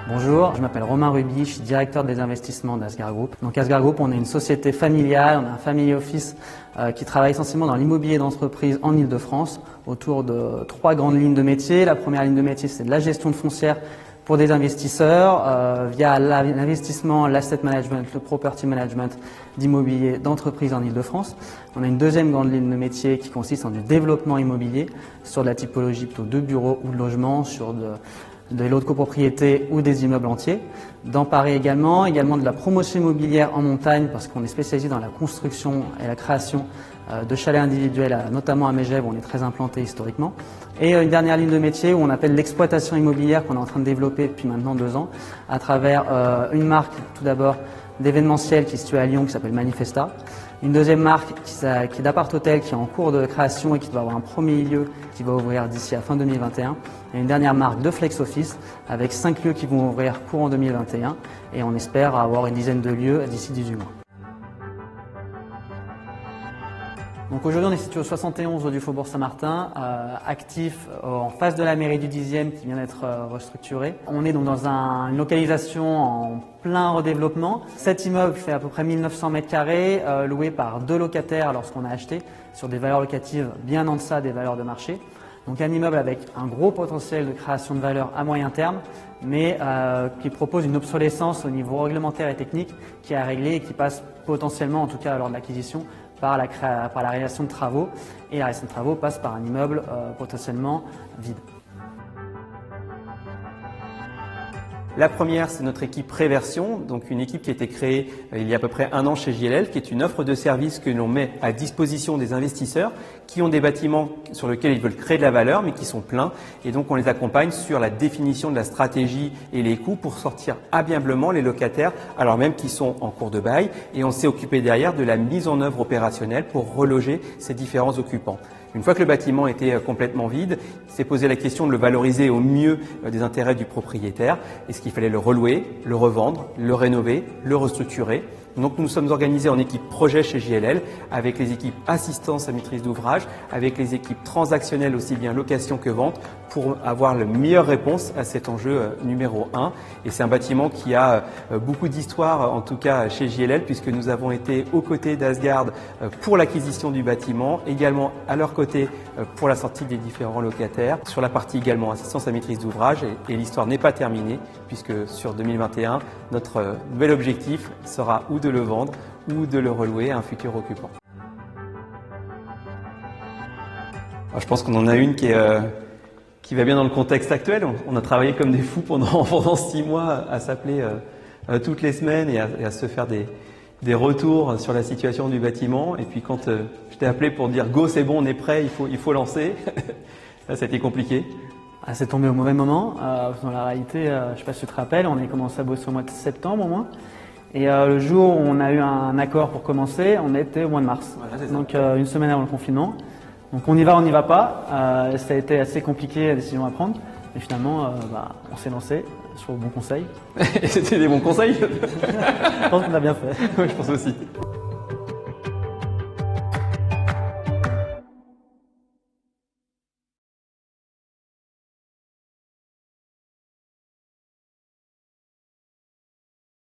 Bonjour, je m'appelle Romain Ruby, je suis directeur des investissements d'Asgard Group. Donc Asgard Group, on est une société familiale, on a un family office qui travaille essentiellement dans l'immobilier d'entreprise en Ile-de-France autour de 3 grandes lignes de métier. La première ligne de métier, c'est de la gestion de foncière pour des investisseurs via l'investissement, l'asset management, le property management d'immobilier d'entreprise en Ile-de-France. On a une deuxième grande ligne de métier qui consiste en du développement immobilier sur de la typologie plutôt de bureaux ou de logements, sur des lots de copropriété ou des immeubles entiers. Dans Paris également de la promotion immobilière en montagne parce qu'on est spécialisé dans la construction et la création de chalets individuels, notamment à Megève où on est très implanté historiquement. Et une dernière ligne de métier où on appelle l'exploitation immobilière qu'on est en train de développer depuis maintenant 2 ans à travers une marque tout d'abord d'événementiel qui est située à Lyon qui s'appelle Manifesta. Une deuxième marque qui est d'appart-hôtel qui est en cours de création et qui doit avoir un premier lieu qui va ouvrir d'ici à fin 2021. Et une dernière marque de Flex Office avec 5 lieux qui vont ouvrir courant 2021 et on espère avoir une dizaine de lieux d'ici 18 mois. Donc aujourd'hui on est situé au 71 du Faubourg Saint-Martin, actif en face de la mairie du 10e qui vient d'être restructurée. On est donc dans une localisation en plein redéveloppement. Cet immeuble fait à peu près 1900 m², loué par 2 locataires lorsqu'on a acheté, sur des valeurs locatives bien en deçà des valeurs de marché. Donc un immeuble avec un gros potentiel de création de valeur à moyen terme, mais qui propose une obsolescence au niveau réglementaire et technique qui est à régler et qui passe potentiellement, en tout cas lors de l'acquisition, par la réalisation de travaux. Et la réalisation de travaux passe par un immeuble potentiellement vide. La première, c'est notre équipe Préversion, donc une équipe qui a été créée il y a à peu près 1 an chez JLL, qui est une offre de service que l'on met à disposition des investisseurs qui ont des bâtiments sur lesquels ils veulent créer de la valeur mais qui sont pleins. Et donc on les accompagne sur la définition de la stratégie et les coûts pour sortir amiablement les locataires alors même qu'ils sont en cours de bail. Et on s'est occupé derrière de la mise en œuvre opérationnelle pour reloger ces différents occupants. Une fois que le bâtiment était complètement vide, il s'est posé la question de le valoriser au mieux des intérêts du propriétaire. Est-ce qu'il fallait le relouer, le revendre, le rénover, le restructurer? Donc nous sommes organisés en équipe projet chez JLL avec les équipes assistance à maîtrise d'ouvrage, avec les équipes transactionnelles aussi bien location que vente pour avoir la meilleure réponse à cet enjeu numéro 1. Et c'est un bâtiment qui a beaucoup d'histoire, en tout cas chez JLL, puisque nous avons été aux côtés d'Asgard pour l'acquisition du bâtiment, également à leur côté pour la sortie des différents locataires. Sur la partie également assistance à maîtrise d'ouvrage, et l'histoire n'est pas terminée, puisque sur 2021, notre nouvel objectif sera ou de le vendre ou de le relouer à un futur occupant. Alors, je pense qu'on en a une qui va bien dans le contexte actuel. On a travaillé comme des fous pendant 6 mois à s'appeler toutes les semaines et à se faire des retours sur la situation du bâtiment. Et puis quand je t'ai appelé pour dire go, c'est bon, on est prêt, il faut lancer, là ça a été compliqué. C'est tombé au mauvais moment. Dans la réalité, je ne sais pas si tu te rappelles, on a commencé à bosser au mois de septembre au moins. Et le jour où on a eu un accord pour commencer, on était au mois de mars. Voilà, donc une semaine avant le confinement. Donc on y va, on n'y va pas. Ça a été assez compliqué la décision à prendre. Et finalement, on s'est lancé sur le bon conseil. Et c'était des bons conseils. Je pense qu'on a bien fait. Oui, je pense aussi.